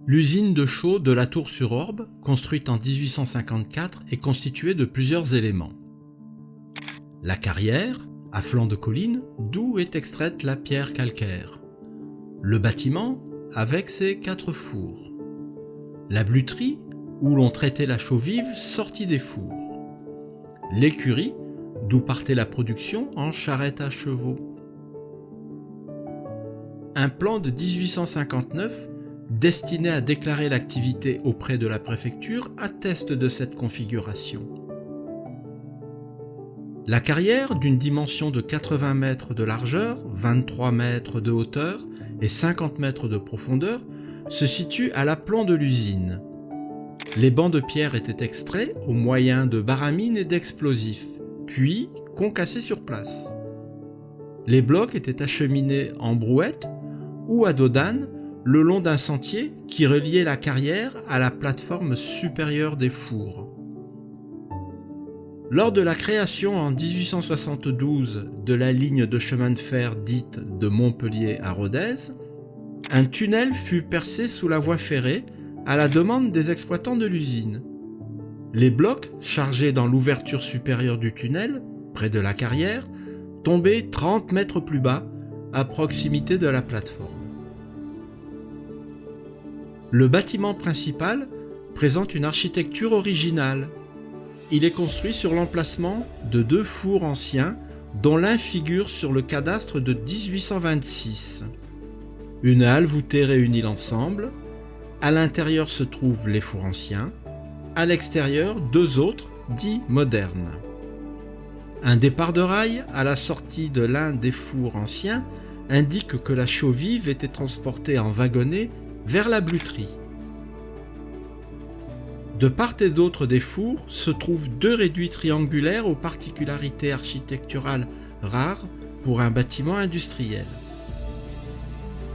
L'usine de chaux de la Tour-sur-Orbe, construite en 1854, est constituée de plusieurs éléments. La carrière, à flanc de colline, d'où est extraite la pierre calcaire. Le bâtiment, avec ses 4 fours. La bluterie, où l'on traitait la chaux vive sortie des fours. L'écurie, d'où partait la production en charrette à chevaux. Un plan de 1859, destiné à déclarer l'activité auprès de la préfecture, atteste de cette configuration. La carrière, d'une dimension de 80 mètres de largeur, 23 mètres de hauteur et 50 mètres de profondeur, se situe à l'aplomb de l'usine. Les bancs de pierre étaient extraits au moyen de baramines et d'explosifs, puis concassés sur place. Les blocs étaient acheminés en brouette ou à dos d'âne le long d'un sentier qui reliait la carrière à la plateforme supérieure des fours. Lors de la création en 1872 de la ligne de chemin de fer dite de Montpellier à Rodez, un tunnel fut percé sous la voie ferrée à la demande des exploitants de l'usine. Les blocs chargés dans l'ouverture supérieure du tunnel, près de la carrière, tombaient 30 mètres plus bas, à proximité de la plateforme. Le bâtiment principal présente une architecture originale. Il est construit sur l'emplacement de 2 fours anciens, dont l'un figure sur le cadastre de 1826. Une halle voûtée réunit l'ensemble. À l'intérieur se trouvent les fours anciens. À l'extérieur, 2 autres, dits modernes. Un départ de rail à la sortie de l'un des fours anciens indique que la chaux vive était transportée en wagonnet vers la bluterie. De part et d'autre des fours se trouvent 2 réduits triangulaires aux particularités architecturales rares pour un bâtiment industriel.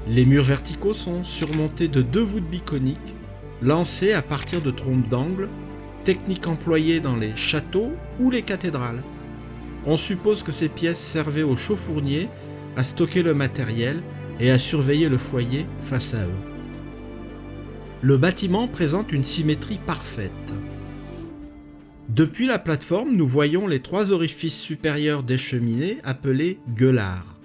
Les murs verticaux sont surmontés de 2 voûtes biconiques lancées à partir de trompes d'angle, technique employée dans les châteaux ou les cathédrales. On suppose que ces pièces servaient aux chauffourniers à stocker le matériel et à surveiller le foyer face à eux. Le bâtiment présente une symétrie parfaite. Depuis la plateforme, nous voyons les 3 orifices supérieurs des cheminées appelés gueulards.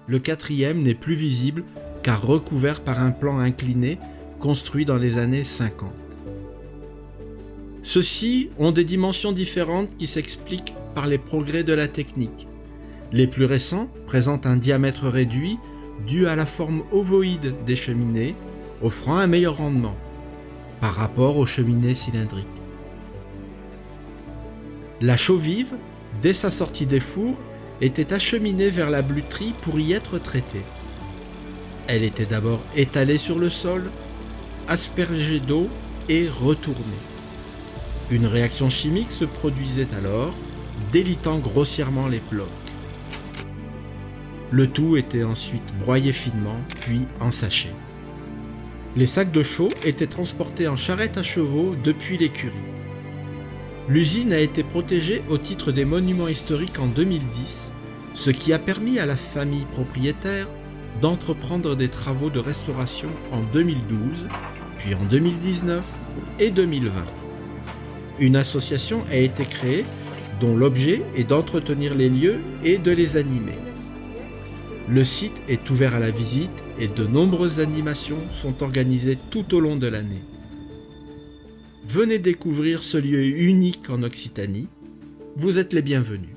Le 4e n'est plus visible car recouvert par un plan incliné construit dans les années 50. Ceux-ci ont des dimensions différentes qui s'expliquent par les progrès de la technique. Les plus récents présentent un diamètre réduit dû à la forme ovoïde des cheminées, offrant un meilleur rendement par rapport aux cheminées cylindriques. La chaux vive, dès sa sortie des fours, était acheminée vers la bluterie pour y être traitée. Elle était d'abord étalée sur le sol, aspergée d'eau et retournée. Une réaction chimique se produisait alors, délitant grossièrement les blocs. Le tout était ensuite broyé finement, puis ensaché. Les sacs de chaux étaient transportés en charrette à chevaux depuis l'écurie. L'usine a été protégée au titre des monuments historiques en 2010, ce qui a permis à la famille propriétaire d'entreprendre des travaux de restauration en 2012, puis en 2019 et 2020. Une association a été créée dont l'objet est d'entretenir les lieux et de les animer. Le site est ouvert à la visite et de nombreuses animations sont organisées tout au long de l'année. Venez découvrir ce lieu unique en Occitanie. Vous êtes les bienvenus.